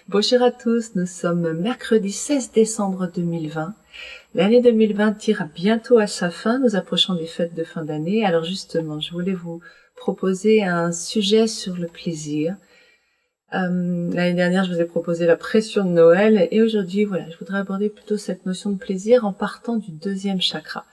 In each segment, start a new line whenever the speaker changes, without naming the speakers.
Bonjour à tous, nous sommes mercredi 16 décembre 2020. L'année 2020 tire bientôt à sa fin, nous approchons des fêtes de fin d'année. Alors justement, je voulais vous proposer un sujet sur le plaisir. L'année dernière, je vous ai proposé la pression de Noël et aujourd'hui, voilà, je voudrais aborder plutôt cette notion de plaisir en partant du deuxième chakra.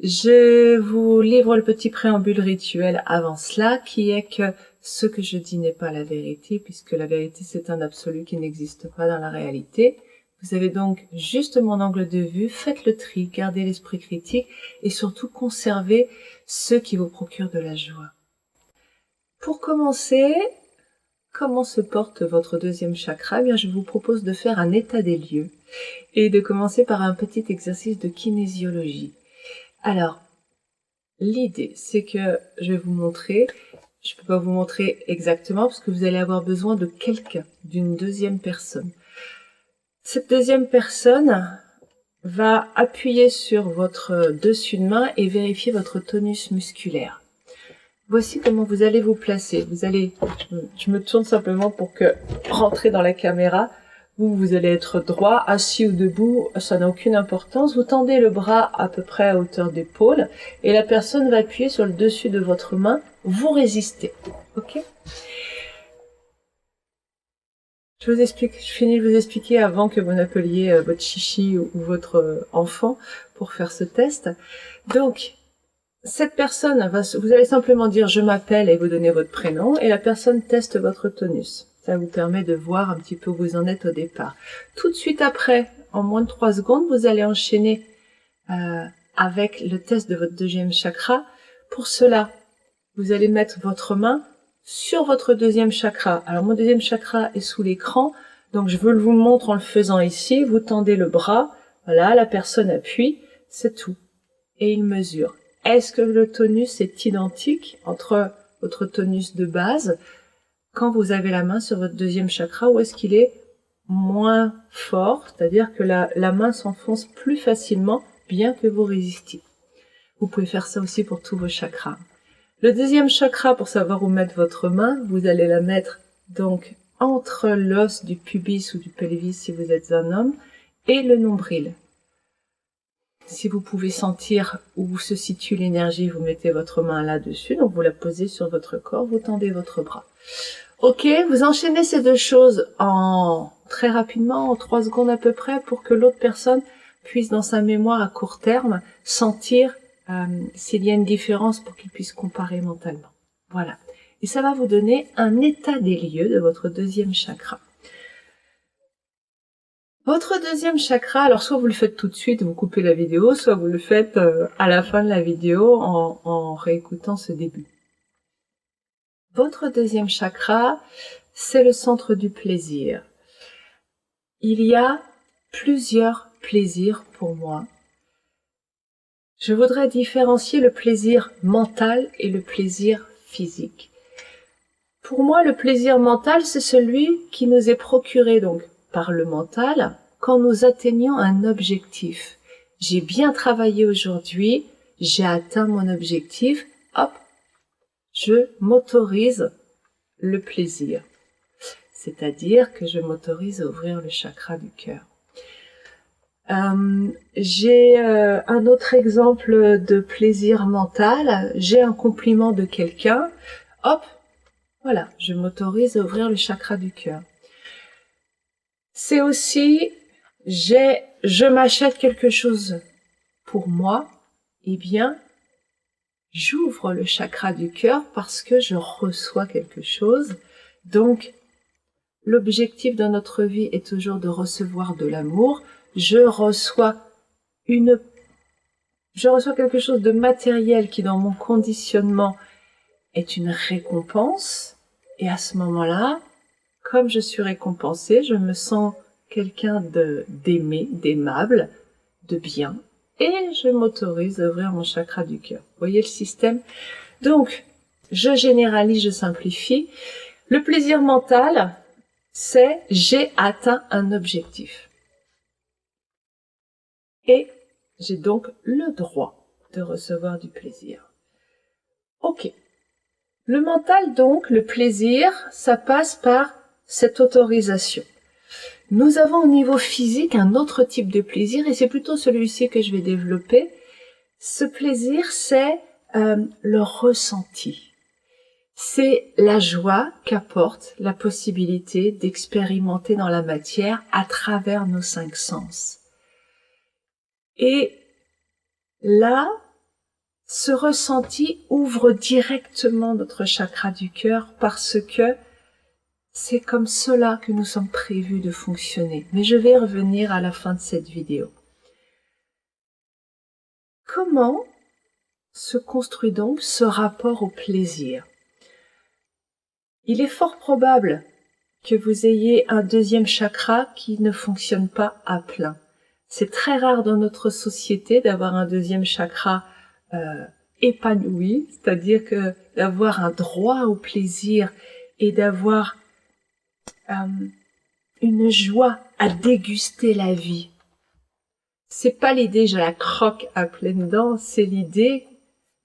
Je vous livre le petit préambule rituel avant cela, qui est que ce que je dis n'est pas la vérité, puisque la vérité c'est un absolu qui n'existe pas dans la réalité. Vous avez donc juste mon angle de vue, faites le tri, gardez l'esprit critique et surtout conservez ceux qui vous procurent de la joie. Pour commencer, comment se porte votre deuxième chakra? Eh bien, je vous propose de faire un état des lieux et de commencer par un petit exercice de kinésiologie. Alors, l'idée, c'est que je vais vous montrer, je ne peux pas vous montrer exactement parce que vous allez avoir besoin de quelqu'un, d'une deuxième personne. Cette deuxième personne va appuyer sur votre dessus de main et vérifier votre tonus musculaire. Voici comment vous allez vous placer. Je me tourne simplement pour que rentrer dans la caméra. Vous allez être droit, assis ou debout, ça n'a aucune importance. Vous tendez le bras à peu près à hauteur d'épaule et la personne va appuyer sur le dessus de votre main. Vous résistez. Ok ? Je finis de vous expliquer avant que vous n'appeliez votre chichi ou votre enfant pour faire ce test. Donc, cette personne vous allez simplement dire « je m'appelle » et vous donnez votre prénom et la personne teste votre tonus. Ça vous permet de voir un petit peu où vous en êtes au départ. Tout de suite après, en moins de 3 secondes, vous allez enchaîner avec le test de votre deuxième chakra. Pour cela, vous allez mettre votre main sur votre deuxième chakra. Alors mon deuxième chakra est sous l'écran, donc je vous le montre en le faisant ici. Vous tendez le bras, voilà, la personne appuie, c'est tout. Et il mesure. Est-ce que le tonus est identique entre votre tonus de base quand vous avez la main sur votre deuxième chakra ou est-ce qu'il est moins fort, c'est-à-dire que la main s'enfonce plus facilement bien que vous résistiez. Vous pouvez faire ça aussi pour tous vos chakras. Le deuxième chakra, pour savoir où mettre votre main, vous allez la mettre donc entre l'os du pubis ou du pelvis si vous êtes un homme et le nombril. Si vous pouvez sentir où se situe l'énergie, vous mettez votre main là-dessus, donc vous la posez sur votre corps, vous tendez votre bras. Ok, vous enchaînez ces deux choses très rapidement, en 3 secondes à peu près, pour que l'autre personne puisse dans sa mémoire à court terme sentir s'il y a une différence pour qu'il puisse comparer mentalement. Voilà. Et ça va vous donner un état des lieux de votre deuxième chakra. Votre deuxième chakra, alors soit vous le faites tout de suite, vous coupez la vidéo, soit vous le faites à la fin de la vidéo en réécoutant ce début. Votre deuxième chakra, c'est le centre du plaisir. Il y a plusieurs plaisirs pour moi. Je voudrais différencier le plaisir mental et le plaisir physique. Pour moi, le plaisir mental, c'est celui qui nous est procuré donc par le mental quand nous atteignons un objectif. J'ai bien travaillé aujourd'hui, j'ai atteint mon objectif, hop, je m'autorise le plaisir. C'est-à-dire que je m'autorise à ouvrir le chakra du cœur. J'ai un autre exemple de plaisir mental. J'ai un compliment de quelqu'un, hop, voilà, je m'autorise à ouvrir le chakra du cœur. C'est aussi, je m'achète quelque chose pour moi, eh bien, j'ouvre le chakra du cœur parce que je reçois quelque chose. Donc, l'objectif de notre vie est toujours de recevoir de l'amour. Je reçois quelque chose de matériel qui, dans mon conditionnement, est une récompense. Et à ce moment-là, comme je suis récompensée, je me sens quelqu'un d'aimé, d'aimable, de bien. Et je m'autorise à ouvrir mon chakra du cœur. Vous voyez le système? Donc, je généralise, je simplifie. Le plaisir mental, c'est j'ai atteint un objectif. Et j'ai donc le droit de recevoir du plaisir. Ok. Le mental donc, le plaisir, ça passe par cette autorisation. Nous avons au niveau physique un autre type de plaisir et c'est plutôt celui-ci que je vais développer. Ce plaisir, c'est le ressenti. C'est la joie qu'apporte la possibilité d'expérimenter dans la matière à travers nos 5 sens. Et là, ce ressenti ouvre directement notre chakra du cœur parce que c'est comme cela que nous sommes prévus de fonctionner. Mais je vais revenir à la fin de cette vidéo. Comment se construit donc ce rapport au plaisir? Il est fort probable que vous ayez un deuxième chakra qui ne fonctionne pas à plein. C'est très rare dans notre société d'avoir un deuxième chakra épanoui, c'est-à-dire que d'avoir un droit au plaisir et d'avoir une joie à déguster la vie. C'est pas l'idée je la croque à pleines dents, c'est l'idée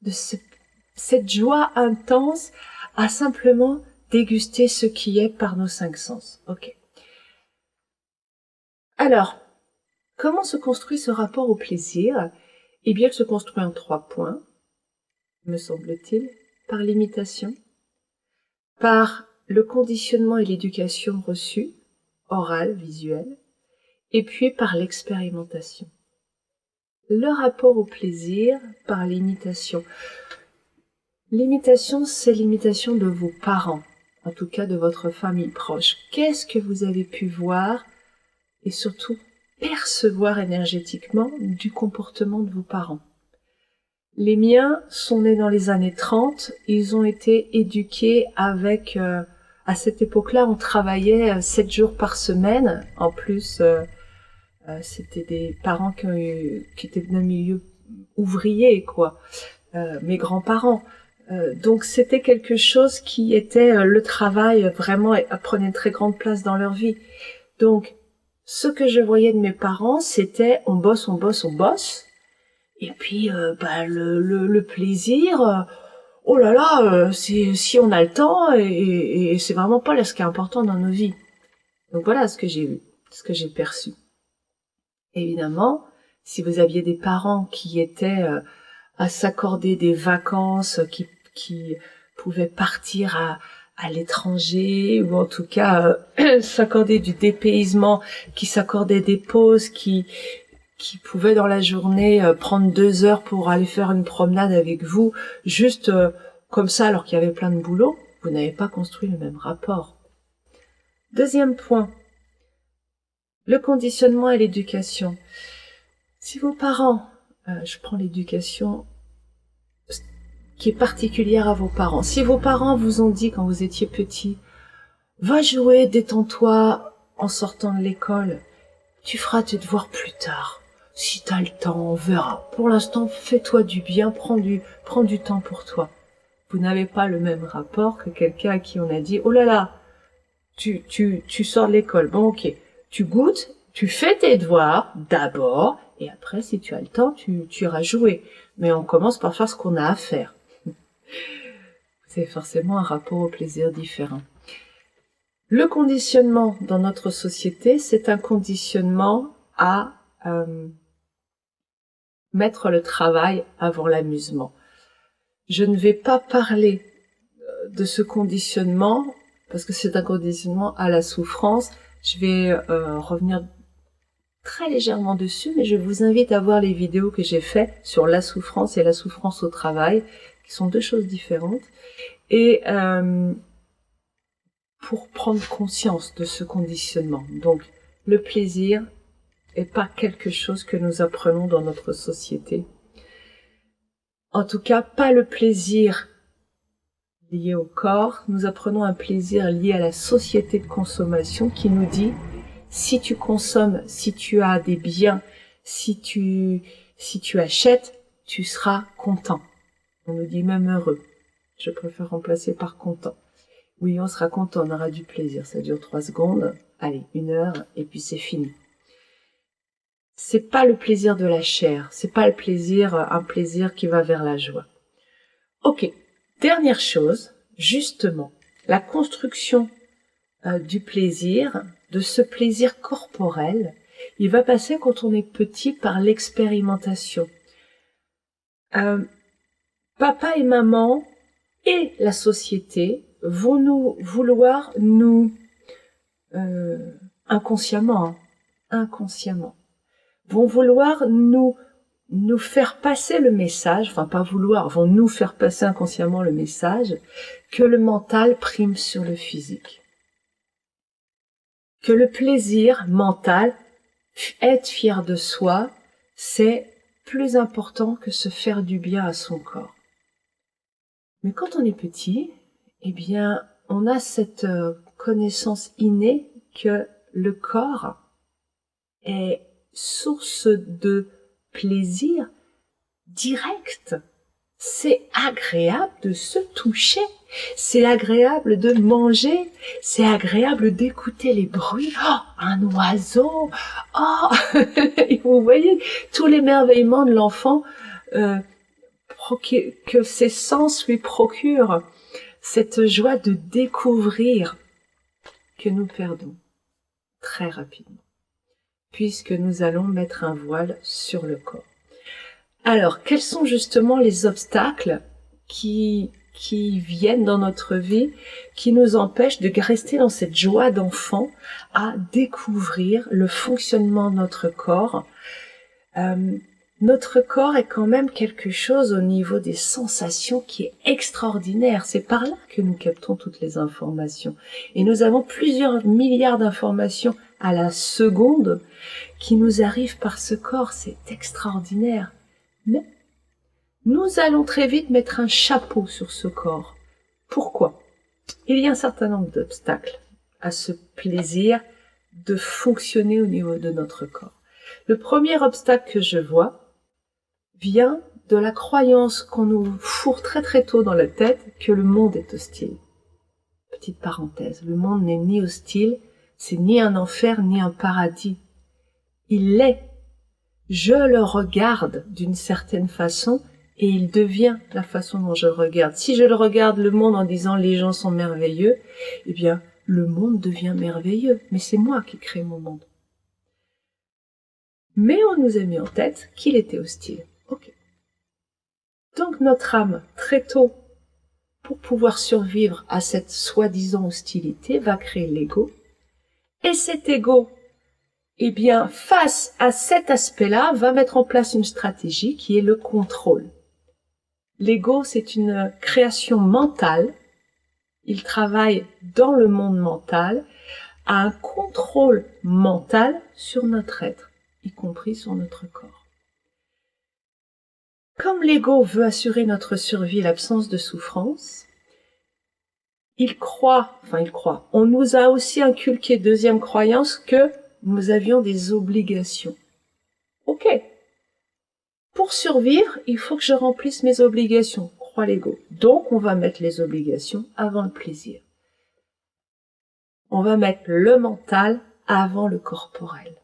de cette joie intense à simplement déguster ce qui est par nos 5 sens. Ok. Alors, comment se construit ce rapport au plaisir? Eh bien, il se construit en 3 points, me semble-t-il, par l'imitation, par le conditionnement et l'éducation reçue, orale, visuelle, et puis par l'expérimentation. Le rapport au plaisir par l'imitation. L'imitation, c'est l'imitation de vos parents, en tout cas de votre famille proche. Qu'est-ce que vous avez pu voir et surtout percevoir énergétiquement du comportement de vos parents? Les miens sont nés dans les années 30, ils ont été éduqués avec, à cette époque-là, on travaillait 7 jours par semaine, en plus c'était des parents qui étaient d'un milieu ouvrier, quoi, mes grands-parents. Donc c'était quelque chose qui était le travail vraiment prenait une très grande place dans leur vie. Donc ce que je voyais de mes parents, c'était on bosse, on bosse, on bosse. Et puis le plaisir, oh là là, c'est si on a le temps et c'est vraiment pas là ce qui est important dans nos vies. Donc voilà ce que j'ai vu, ce que j'ai perçu. Évidemment, si vous aviez des parents qui étaient à s'accorder des vacances, qui pouvaient partir à l'étranger ou en tout cas s'accorder du dépaysement, qui s'accordaient des pauses, qui pouvaient dans la journée prendre 2 heures pour aller faire une promenade avec vous, juste comme ça alors qu'il y avait plein de boulot, vous n'avez pas construit le même rapport. Deuxième point, le conditionnement et l'éducation. Si vos parents, je prends l'éducation qui est particulière à vos parents, si vos parents vous ont dit quand vous étiez petit, va jouer, détends-toi en sortant de l'école, tu feras tes devoirs plus tard. Si t'as le temps, on verra. Pour l'instant, fais-toi du bien, prends du temps pour toi. Vous n'avez pas le même rapport que quelqu'un à qui on a dit, oh là là, tu sors de l'école. Bon, ok. Tu goûtes, tu fais tes devoirs d'abord, et après, si tu as le temps, tu iras jouer. Mais on commence par faire ce qu'on a à faire. C'est forcément un rapport au plaisir différent. Le conditionnement dans notre société, c'est un conditionnement à mettre le travail avant l'amusement. Je ne vais pas parler de ce conditionnement parce que c'est un conditionnement à la souffrance. Je vais revenir très légèrement dessus, mais je vous invite à voir les vidéos que j'ai faites sur la souffrance et la souffrance au travail, qui sont 2 choses différentes. Et pour prendre conscience de ce conditionnement. Donc, le plaisir n'est pas quelque chose que nous apprenons dans notre société. En tout cas, pas le plaisir lié au corps. Nous apprenons un plaisir lié à la société de consommation qui nous dit si tu consommes, si tu as des biens, si tu achètes, tu seras content. On nous dit même heureux. Je préfère remplacer par content. Oui, on sera content, on aura du plaisir. Ça dure 3 secondes, allez, 1 heure, et puis c'est fini. C'est pas le plaisir de la chair, c'est pas le plaisir, un plaisir qui va vers la joie. Ok, dernière chose, justement, la construction du plaisir. de ce plaisir corporel, il va passer quand on est petit par l'expérimentation. Papa et maman et la société vont vouloir nous inconsciemment, vont vouloir nous faire passer le message, enfin pas vouloir, vont nous faire passer inconsciemment le message que le mental prime sur le physique. Que le plaisir mental, être fier de soi, c'est plus important que se faire du bien à son corps. Mais quand on est petit, eh bien, on a cette connaissance innée que le corps est source de plaisir direct. C'est agréable de se toucher, c'est agréable de manger, c'est agréable d'écouter les bruits. Oh, un oiseau, oh et vous voyez tous l'émerveillement de l'enfant que ses sens lui procurent, cette joie de découvrir que nous perdons très rapidement, puisque nous allons mettre un voile sur le corps. Alors, quels sont justement les obstacles qui viennent dans notre vie, qui nous empêchent de rester dans cette joie d'enfant à découvrir le fonctionnement de notre corps? Notre corps est quand même quelque chose au niveau des sensations qui est extraordinaire. C'est par là que nous captons toutes les informations. Et nous avons plusieurs milliards d'informations à la seconde qui nous arrivent par ce corps. C'est extraordinaire. Mais nous allons très vite mettre un chapeau sur ce corps. Pourquoi? Il y a un certain nombre d'obstacles à ce plaisir de fonctionner au niveau de notre corps. Le premier obstacle que je vois vient de la croyance qu'on nous fourre très très tôt dans la tête que le monde est hostile. Petite parenthèse, le monde n'est ni hostile, c'est ni un enfer ni un paradis. Il l'est. Je le regarde d'une certaine façon et il devient la façon dont je le regarde. Si je le regarde le monde en disant les gens sont merveilleux, eh bien le monde devient merveilleux, mais c'est moi qui crée mon monde. Mais on nous a mis en tête qu'il était hostile. Ok. Donc notre âme, très tôt, pour pouvoir survivre à cette soi-disant hostilité, va créer l'ego. Et cet ego, eh bien, face à cet aspect-là, va mettre en place une stratégie qui est le contrôle. L'ego, c'est une création mentale. Il travaille dans le monde mental à un contrôle mental sur notre être, y compris sur notre corps. Comme l'ego veut assurer notre survie et l'absence de souffrance, on nous a aussi inculqué, deuxième croyance, que nous avions des obligations. Ok. Pour survivre, il faut que je remplisse mes obligations, croit l'ego. Donc, on va mettre les obligations avant le plaisir. On va mettre le mental avant le corporel.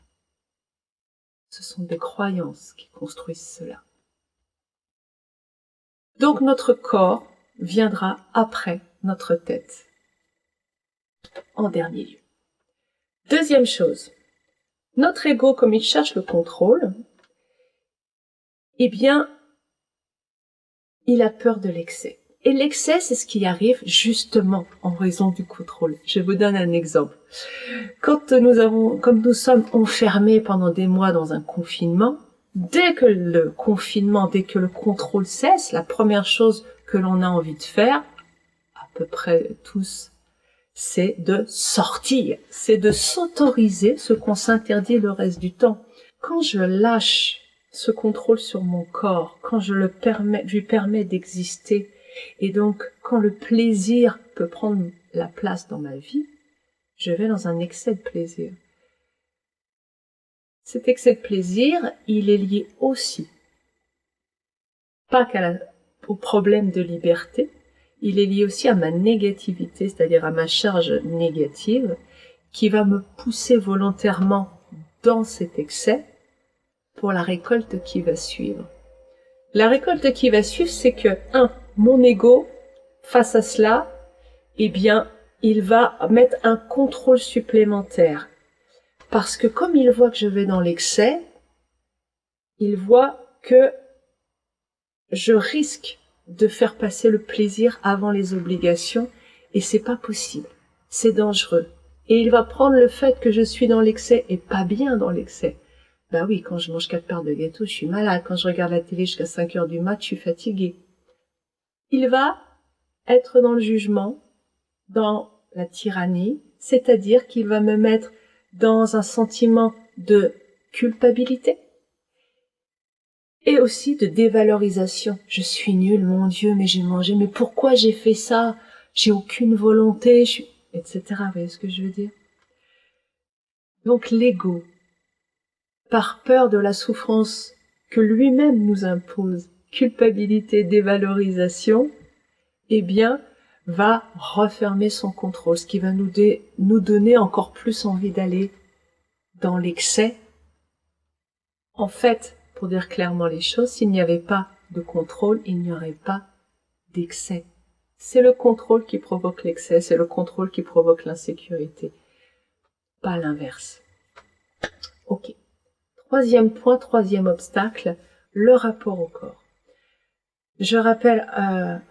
Ce sont des croyances qui construisent cela. Donc, notre corps viendra après notre tête, en dernier lieu. Deuxième chose. Notre ego, comme il cherche le contrôle, eh bien, il a peur de l'excès. Et l'excès, c'est ce qui arrive justement en raison du contrôle. Je vous donne un exemple. Comme nous sommes enfermés pendant des mois dans un confinement, dès que le contrôle cesse, la première chose que l'on a envie de faire, à peu près tous, c'est de sortir, c'est de s'autoriser ce qu'on s'interdit le reste du temps. Quand je lâche ce contrôle sur mon corps, quand je lui permets d'exister, et donc quand le plaisir peut prendre la place dans ma vie, je vais dans un excès de plaisir. Cet excès de plaisir, il est lié aussi, pas au problème de liberté, il est lié aussi à ma négativité, c'est-à-dire à ma charge négative, qui va me pousser volontairement dans cet excès pour la récolte qui va suivre. La récolte qui va suivre, c'est que, mon ego, face à cela, eh bien, il va mettre un contrôle supplémentaire. Parce que comme il voit que je vais dans l'excès, il voit que je risque de faire passer le plaisir avant les obligations et c'est pas possible. C'est dangereux. Et il va prendre le fait que je suis dans l'excès et pas bien dans l'excès. Bah oui, quand je mange 4 parts de gâteau, je suis malade. Quand je regarde la télé jusqu'à 5 heures du mat, je suis fatiguée. Il va être dans le jugement, dans la tyrannie, c'est-à-dire qu'il va me mettre dans un sentiment de culpabilité et aussi de dévalorisation. Je suis nulle, mon Dieu, mais j'ai mangé, mais pourquoi j'ai fait ça? J'ai aucune volonté, etc. Vous voyez ce que je veux dire? Donc l'ego, par peur de la souffrance que lui-même nous impose, culpabilité, dévalorisation, eh bien, va refermer son contrôle, ce qui va nous donner encore plus envie d'aller dans l'excès. En fait, pour dire clairement les choses, s'il n'y avait pas de contrôle, il n'y aurait pas d'excès. C'est le contrôle qui provoque l'excès, c'est le contrôle qui provoque l'insécurité, pas l'inverse. Ok. Troisième point, troisième obstacle, le rapport au corps. Je rappelle,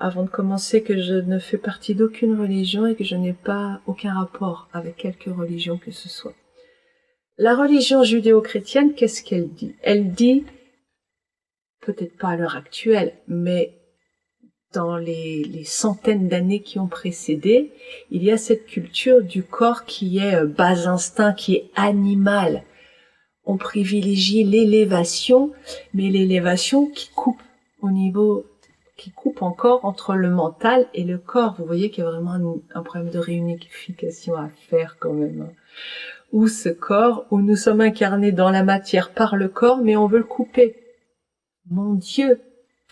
avant de commencer, que je ne fais partie d'aucune religion et que je n'ai pas aucun rapport avec quelque religion que ce soit. La religion judéo-chrétienne, qu'est-ce qu'elle dit? Elle dit, peut-être pas à l'heure actuelle, mais dans les centaines d'années qui ont précédé, il y a cette culture du corps qui est bas instinct, qui est animal. On privilégie l'élévation, mais l'élévation qui coupe au niveau, qui coupe encore entre le mental et le corps. Vous voyez qu'il y a vraiment un problème de réunification à faire quand même. Où ce corps, où nous sommes incarnés dans la matière par le corps, mais on veut le couper. Mon Dieu!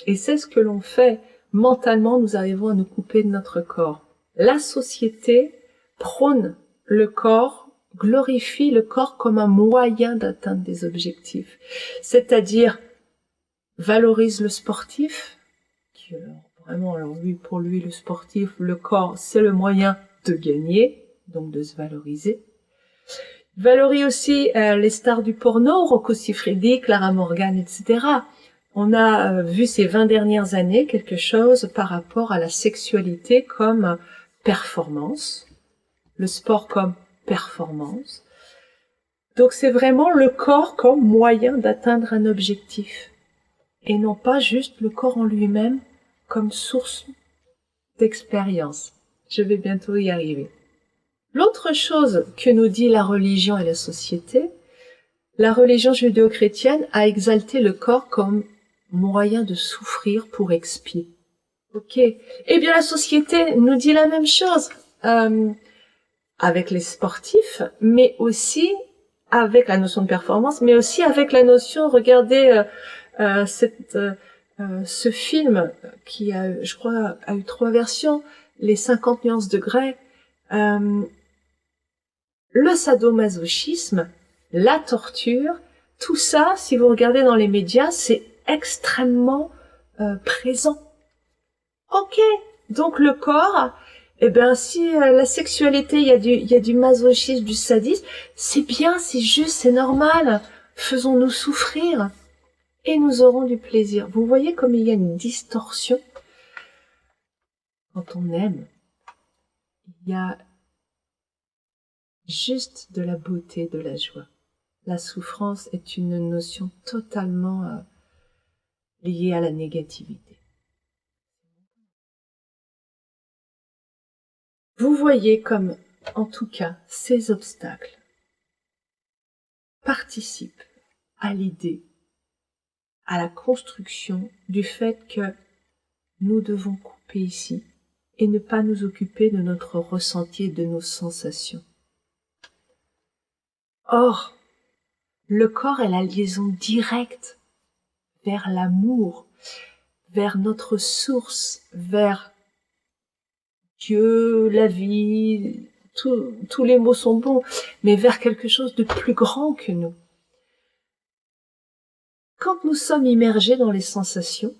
Et c'est ce que l'on fait. Mentalement, nous arrivons à nous couper de notre corps. La société prône le corps, glorifie le corps comme un moyen d'atteindre des objectifs. C'est-à-dire, valorise le sportif, qui vraiment, alors lui, pour lui, le sportif, le corps, c'est le moyen de gagner, donc de se valoriser. Valorise aussi les stars du porno, Rocco Siffredi, Clara Morgan, etc. On a vu ces 20 dernières années quelque chose par rapport à la sexualité comme performance, le sport comme performance. Donc c'est vraiment le corps comme moyen d'atteindre un objectif et non pas juste le corps en lui-même comme source d'expérience. Je vais bientôt y arriver. L'autre chose que nous dit la religion et la société, la religion judéo-chrétienne a exalté le corps comme moyen de souffrir pour expier. Ok. Eh bien, la société nous dit la même chose avec les sportifs, mais aussi avec la notion de performance, mais aussi avec la notion, regardez ce film qui a, je crois, a eu 3 versions, les 50 nuances de Grey, le sadomasochisme, la torture, tout ça, si vous regardez dans les médias, c'est extrêmement présent. Ok, donc le corps, eh ben si la sexualité, il y a du masochisme, du sadisme, c'est bien, c'est juste, c'est normal. Faisons-nous souffrir et nous aurons du plaisir. Vous voyez comme il y a une distorsion quand on aime. Il y a juste de la beauté, de la joie. La souffrance est une notion totalement liée à la négativité. Vous voyez comme, en tout cas, ces obstacles participent à l'idée, à la construction du fait que nous devons couper ici et ne pas nous occuper de notre ressenti et de nos sensations. Or, le corps est la liaison directe vers l'amour, vers notre source, vers Dieu, la vie, tous les mots sont bons, mais vers quelque chose de plus grand que nous. Quand nous sommes immergés dans les sensations,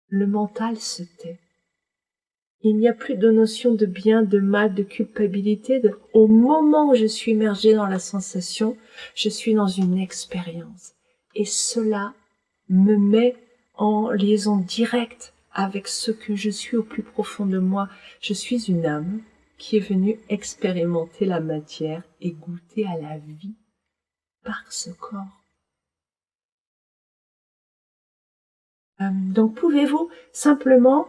le mental se tait. Il n'y a plus de notion de bien, de mal, de culpabilité. Au moment où je suis immergée dans la sensation, je suis dans une expérience. Et cela me met en liaison directe avec ce que je suis au plus profond de moi. Je suis une âme qui est venue expérimenter la matière et goûter à la vie par ce corps. Donc pouvez-vous simplement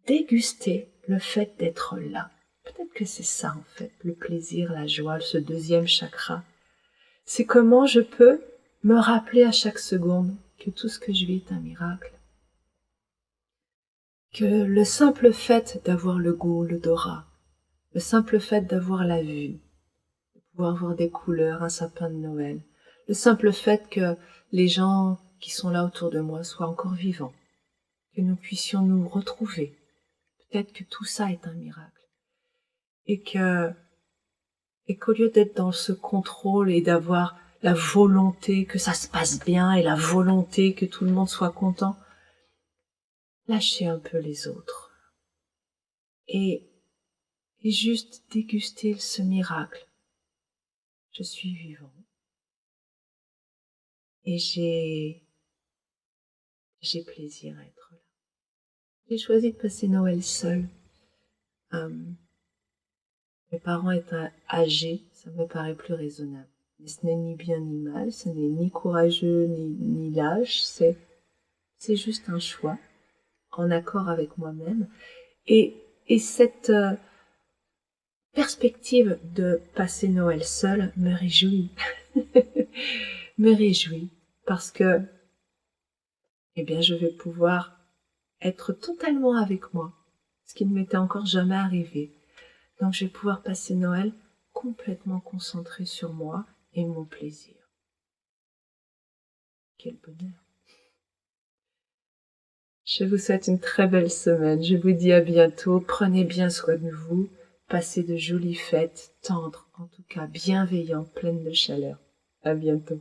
déguster le fait d'être là. Peut-être que c'est ça en fait, le plaisir, la joie, ce deuxième chakra. C'est comment je peux me rappeler à chaque seconde que tout ce que je vis est un miracle. Que le simple fait d'avoir le goût, l'odorat, le simple fait d'avoir la vue, de pouvoir voir des couleurs, un sapin de Noël, le simple fait que les gens qui sont là autour de moi soient encore vivants, que nous puissions nous retrouver. Peut-être que tout ça est un miracle. Et qu'au lieu d'être dans ce contrôle et d'avoir la volonté que ça se passe bien et la volonté que tout le monde soit content, lâchez un peu les autres et juste déguster ce miracle. Je suis vivant et j'ai plaisir à être là. J'ai choisi de passer Noël seule. Mes parents étant âgés, ça me paraît plus raisonnable. Mais ce n'est ni bien ni mal, ce n'est ni courageux ni lâche, c'est juste un choix en accord avec moi-même. Et cette perspective de passer Noël seule me réjouit. me réjouit parce que, eh bien, je vais pouvoir être totalement avec moi, ce qui ne m'était encore jamais arrivé. Donc, je vais pouvoir passer Noël complètement concentrée sur moi et mon plaisir. Quel bonheur! Je vous souhaite une très belle semaine. Je vous dis à bientôt. Prenez bien soin de vous. Passez de jolies fêtes, tendres, en tout cas bienveillantes, pleines de chaleur. À bientôt.